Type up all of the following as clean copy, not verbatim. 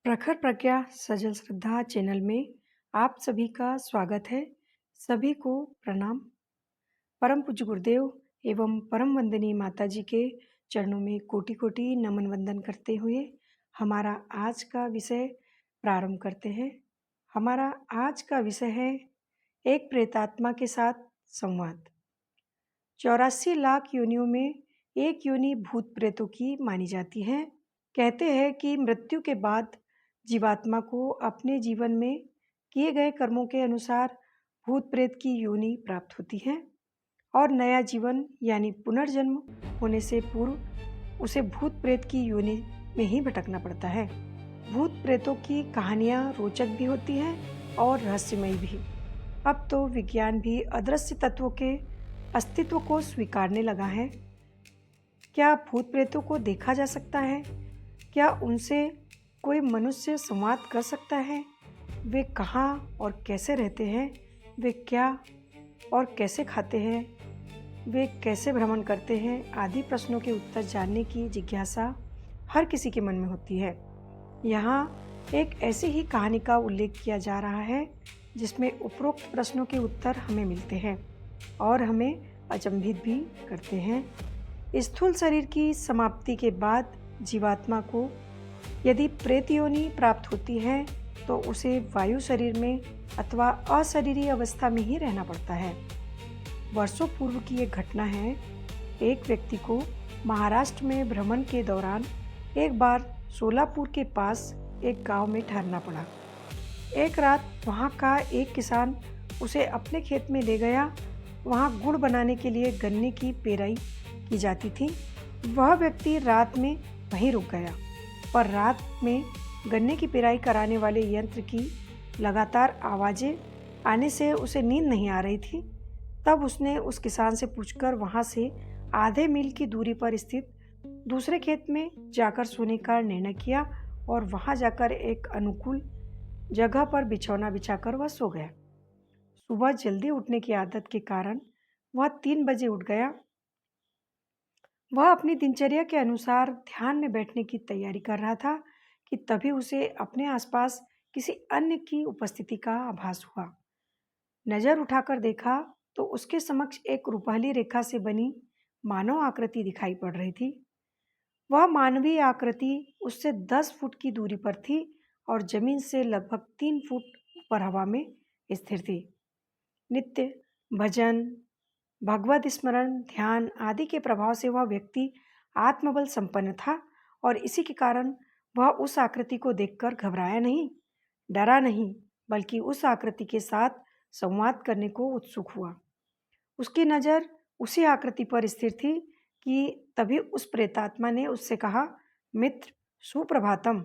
प्रखर प्रज्ञा सजल श्रद्धा चैनल में आप सभी का स्वागत है। सभी को प्रणाम। परम पूज्य गुरुदेव एवं परम वंदनीय माता जी के चरणों में कोटि कोटि नमन वंदन करते हुए हमारा आज का विषय प्रारंभ करते हैं। हमारा आज का विषय है एक प्रेतात्मा के साथ संवाद। 84 लाख योनियों में एक योनि भूत प्रेतों की मानी जाती है। कहते हैं कि मृत्यु के बाद जीवात्मा को अपने जीवन में किए गए कर्मों के अनुसार भूत प्रेत की योनि प्राप्त होती है और नया जीवन यानी पुनर्जन्म होने से पूर्व उसे भूत प्रेत की योनि में ही भटकना पड़ता है। भूत प्रेतों की कहानियाँ रोचक भी होती हैं और रहस्यमयी भी। अब तो विज्ञान भी अदृश्य तत्वों के अस्तित्व को स्वीकारने लगा है। क्या भूत प्रेतों को देखा जा सकता है? क्या उनसे कोई मनुष्य संवाद कर सकता है? वे कहाँ और कैसे रहते हैं? वे क्या और कैसे खाते हैं? वे कैसे भ्रमण करते हैं? आदि प्रश्नों के उत्तर जानने की जिज्ञासा हर किसी के मन में होती है। यहाँ एक ऐसी ही कहानी का उल्लेख किया जा रहा है जिसमें उपरोक्त प्रश्नों के उत्तर हमें मिलते हैं और हमें अचंभित भी करते हैं। स्थूल शरीर की समाप्ति के बाद जीवात्मा को यदि प्रेत योनि प्राप्त होती है तो उसे वायु शरीर में अथवा अशरीरी अवस्था में ही रहना पड़ता है। वर्षों पूर्व की एक घटना है। एक व्यक्ति को महाराष्ट्र में भ्रमण के दौरान एक बार सोलापुर के पास एक गांव में ठहरना पड़ा। एक रात वहां का एक किसान उसे अपने खेत में ले गया। वहां गुड़ बनाने के लिए गन्ने की पेराई की जाती थी। वह व्यक्ति रात में वहीं रुक गया, पर रात में गन्ने की पेराई कराने वाले यंत्र की लगातार आवाज़ें आने से उसे नींद नहीं आ रही थी। तब उसने उस किसान से पूछकर वहां से आधे मील की दूरी पर स्थित दूसरे खेत में जाकर सोने का निर्णय किया और वहां जाकर एक अनुकूल जगह पर बिछौना बिछाकर वह सो गया। सुबह जल्दी उठने की आदत के कारण वह 3 बजे उठ गया। वह अपनी दिनचर्या के अनुसार ध्यान में बैठने की तैयारी कर रहा था कि तभी उसे अपने आसपास किसी अन्य की उपस्थिति का आभास हुआ। नजर उठाकर देखा तो उसके समक्ष एक रुपहली रेखा से बनी मानव आकृति दिखाई पड़ रही थी। वह मानवीय आकृति उससे 10 फुट की दूरी पर थी और जमीन से लगभग 3 फुट ऊपर हवा में स्थिर थी। नित्य भजन, भगवत स्मरण, ध्यान आदि के प्रभाव से वह व्यक्ति आत्मबल संपन्न था और इसी के कारण वह उस आकृति को देखकर घबराया नहीं, डरा नहीं, बल्कि उस आकृति के साथ संवाद करने को उत्सुक हुआ। उसकी नज़र उसी आकृति पर स्थिर थी कि तभी उस प्रेतात्मा ने उससे कहा, मित्र सुप्रभातम।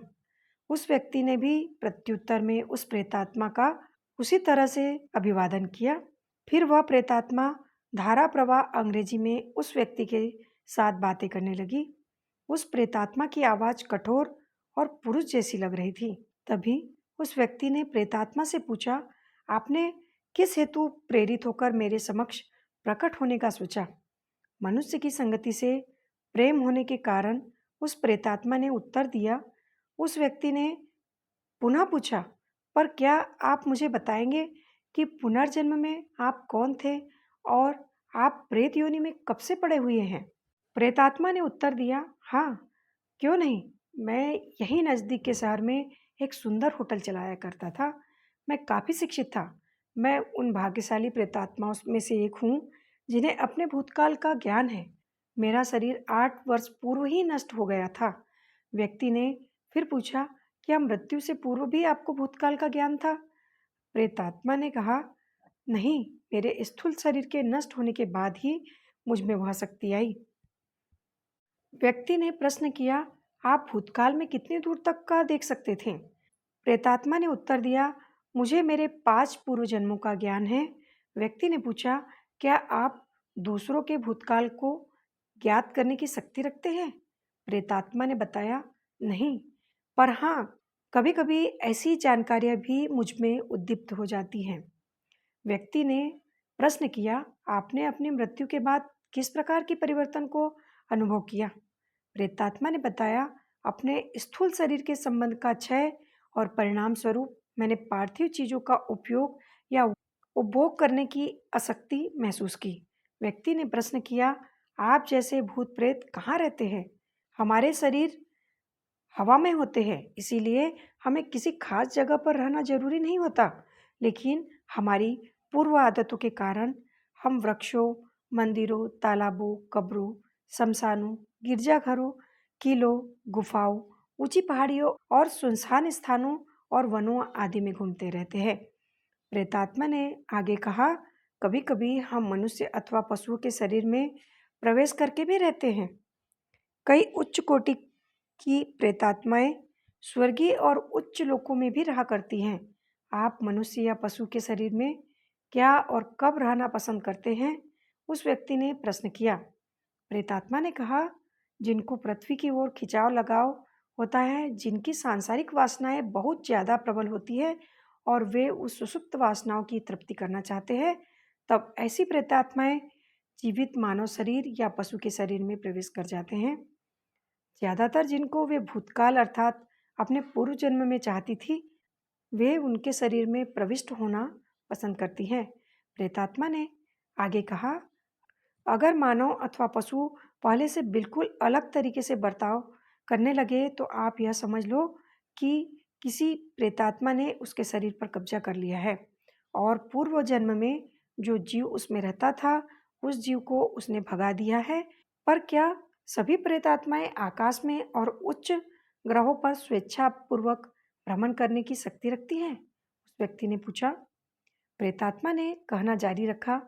उस व्यक्ति ने भी प्रत्युत्तर में उस प्रेतात्मा का उसी तरह से अभिवादन किया। फिर वह प्रेतात्मा धारा प्रवाह अंग्रेजी में उस व्यक्ति के साथ बातें करने लगी। उस प्रेतात्मा की आवाज़ कठोर और पुरुष जैसी लग रही थी। तभी उस व्यक्ति ने प्रेतात्मा से पूछा, आपने किस हेतु प्रेरित होकर मेरे समक्ष प्रकट होने का सोचा? मनुष्य की संगति से प्रेम होने के कारण उस प्रेतात्मा ने उत्तर दिया। उस व्यक्ति ने पुनः पूछा, पर क्या आप मुझे बताएंगे कि पुनर्जन्म में आप कौन थे और आप प्रेत योनि में कब से पड़े हुए हैं? प्रेतात्मा ने उत्तर दिया, हाँ, क्यों नहीं। मैं यहीं नज़दीक के शहर में एक सुंदर होटल चलाया करता था। मैं काफ़ी शिक्षित था। मैं उन भाग्यशाली प्रेतात्माओं में से एक हूँ जिन्हें अपने भूतकाल का ज्ञान है। मेरा शरीर 8 वर्ष पूर्व ही नष्ट हो गया था। व्यक्ति ने फिर पूछा, क्या मृत्यु से पूर्व भी आपको भूतकाल का ज्ञान था? प्रेतात्मा ने कहा, नहीं, मेरे स्थूल शरीर के नष्ट होने के बाद ही मुझ में वह शक्ति आई। व्यक्ति ने प्रश्न किया, आप भूतकाल में कितनी दूर तक का देख सकते थे? प्रेतात्मा ने उत्तर दिया, मुझे मेरे 5 पूर्व जन्मों का ज्ञान है। व्यक्ति ने पूछा, क्या आप दूसरों के भूतकाल को ज्ञात करने की शक्ति रखते हैं? प्रेतात्मा ने बताया, नहीं, पर हाँ, कभी कभी ऐसी जानकारियां भी मुझ में उद्दीप्त हो जाती हैं। व्यक्ति ने प्रश्न किया, आपने अपनी मृत्यु के बाद किस प्रकार की परिवर्तन को अनुभव किया? प्रेतात्मा ने बताया, अपने स्थूल शरीर के संबंध का क्षय और परिणाम स्वरूप मैंने पार्थिव चीज़ों का उपयोग या उपभोग करने की आसक्ति महसूस की। व्यक्ति ने प्रश्न किया, आप जैसे भूत प्रेत कहाँ रहते हैं? हमारे शरीर हवा में होते हैं, इसीलिए हमें किसी खास जगह पर रहना जरूरी नहीं होता। लेकिन हमारी पूर्व आदतों के कारण हम वृक्षों, मंदिरों, तालाबों, कब्रों, शमशानों, गिरजाघरों, किलों, गुफाओं, ऊंची पहाड़ियों और सुनसान स्थानों और वनों आदि में घूमते रहते हैं। प्रेतात्मा ने आगे कहा, कभी-कभी हम मनुष्य अथवा पशुओं के शरीर में प्रवेश करके भी रहते हैं। कई उच्च कोटि की प्रेतात्माएं स्वर्गीय और उच्च लोकों में भी रहा करती हैं। आप मनुष्य या पशु के शरीर में क्या और कब रहना पसंद करते हैं? उस व्यक्ति ने प्रश्न किया। प्रेतात्मा ने कहा, जिनको पृथ्वी की ओर खिंचाव लगाव होता है, जिनकी सांसारिक वासनाएं बहुत ज्यादा प्रबल होती है और वे उस सुसुप्त वासनाओं की तृप्ति करना चाहते हैं, तब ऐसी प्रेतात्माएं जीवित मानव शरीर या पशु के शरीर में प्रवेश कर जाते हैं। ज्यादातर जिनको वे भूतकाल अर्थात अपने पूर्व जन्म में चाहती थी, वे उनके शरीर में प्रविष्ट होना पसंद करती हैं। प्रेतात्मा ने आगे कहा, अगर मानव अथवा पशु पहले से बिल्कुल अलग तरीके से बर्ताव करने लगे तो आप यह समझ लो कि किसी प्रेतात्मा ने उसके शरीर पर कब्जा कर लिया है और पूर्व जन्म में जो जीव उसमें रहता था उस जीव को उसने भगा दिया है। पर क्या सभी प्रेतात्माएं आकाश में और उच्च ग्रहों पर स्वेच्छापूर्वक भ्रमण करने की शक्ति रखती हैं? उस व्यक्ति ने पूछा। प्रेतात्मा ने कहना जारी रखा,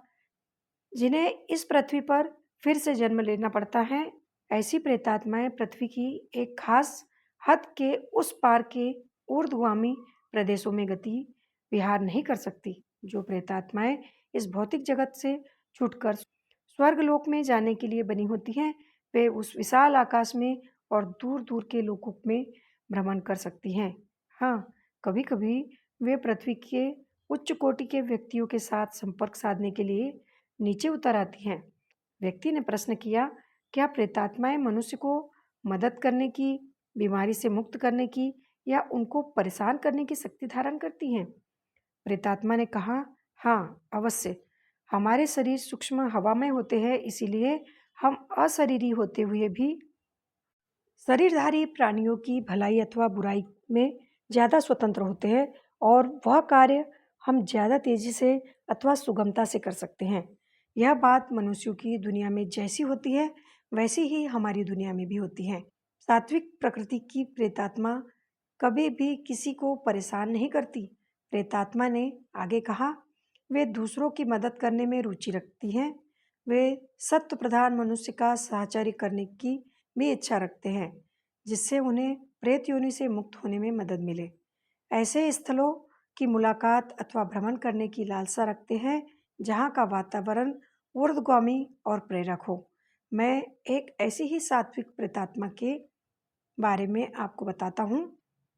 जिन्हें इस पृथ्वी पर फिर से जन्म लेना पड़ता है, ऐसी प्रेतात्माएं पृथ्वी की एक खास हद के उस पार के ऊर्ध्वगामी प्रदेशों में गति विहार नहीं कर सकती। जो प्रेतात्माएं इस भौतिक जगत से छूटकर स्वर्गलोक में जाने के लिए बनी होती हैं, वे उस विशाल आकाश में और दूर दूर के लोकों में भ्रमण कर सकती हैं। हाँ, कभी कभी वे पृथ्वी के उच्च कोटि के व्यक्तियों के साथ संपर्क साधने के लिए नीचे उतर आती हैं। व्यक्ति ने प्रश्न किया, क्या प्रेतात्माएं मनुष्य को मदद करने की, बीमारी से मुक्त करने की या उनको परेशान करने की शक्ति धारण करती हैं? प्रेतात्मा ने कहा, हाँ, अवश्य। हमारे शरीर सूक्ष्म हवा में होते हैं, इसीलिए हम अशरीरी होते हुए भी शरीरधारी प्राणियों की भलाई अथवा बुराई में ज़्यादा स्वतंत्र होते हैं और वह कार्य हम ज़्यादा तेजी से अथवा सुगमता से कर सकते हैं। यह बात मनुष्यों की दुनिया में जैसी होती है वैसी ही हमारी दुनिया में भी होती है। सात्विक प्रकृति की प्रेतात्मा कभी भी किसी को परेशान नहीं करती। प्रेतात्मा ने आगे कहा, वे दूसरों की मदद करने में रुचि रखती हैं। वे सत्व प्रधान मनुष्य का साहचर्य करने की भी इच्छा रखते हैं, जिससे उन्हें प्रेत योनि से मुक्त होने में मदद मिले। ऐसे स्थलों की मुलाकात अथवा भ्रमण करने की लालसा रखते हैं जहाँ का वातावरण ऊर्ध्वगामी और प्रेरक हो। मैं एक ऐसी ही सात्विक प्रेतात्मा के बारे में आपको बताता हूँ।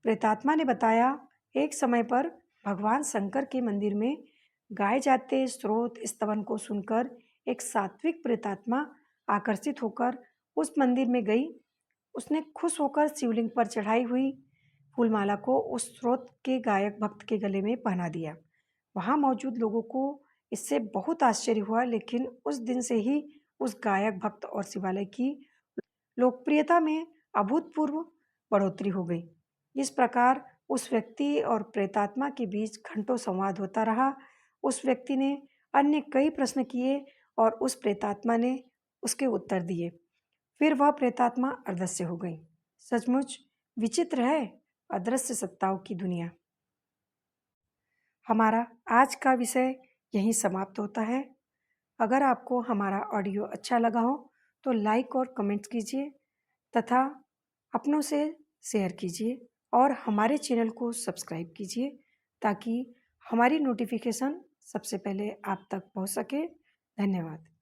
प्रेतात्मा ने बताया, एक समय पर भगवान शंकर के मंदिर में गाए जाते स्रोत स्तवन को सुनकर एक सात्विक प्रेतात्मा आकर्षित होकर उस मंदिर में गई। उसने खुश होकर शिवलिंग पर चढ़ाई हुई फूलमाला को उस स्रोत के गायक भक्त के गले में पहना दिया। वहां मौजूद लोगों को इससे बहुत आश्चर्य हुआ, लेकिन उस दिन से ही उस गायक भक्त और शिवालय की लोकप्रियता में अभूतपूर्व बढ़ोतरी हो गई। इस प्रकार उस व्यक्ति और प्रेतात्मा के बीच घंटों संवाद होता रहा। उस व्यक्ति ने अन्य कई प्रश्न किए और उस प्रेतात्मा ने उसके उत्तर दिए। फिर वह प्रेतात्मा अदृश्य हो गई। सचमुच विचित्र है अदृश्य सत्ताओं की दुनिया। हमारा आज का विषय यहीं समाप्त होता है। अगर आपको हमारा ऑडियो अच्छा लगा हो तो लाइक और कमेंट कीजिए तथा अपनों से शेयर कीजिए और हमारे चैनल को सब्सक्राइब कीजिए ताकि हमारी नोटिफिकेशन सबसे पहले आप तक पहुंच सके। धन्यवाद।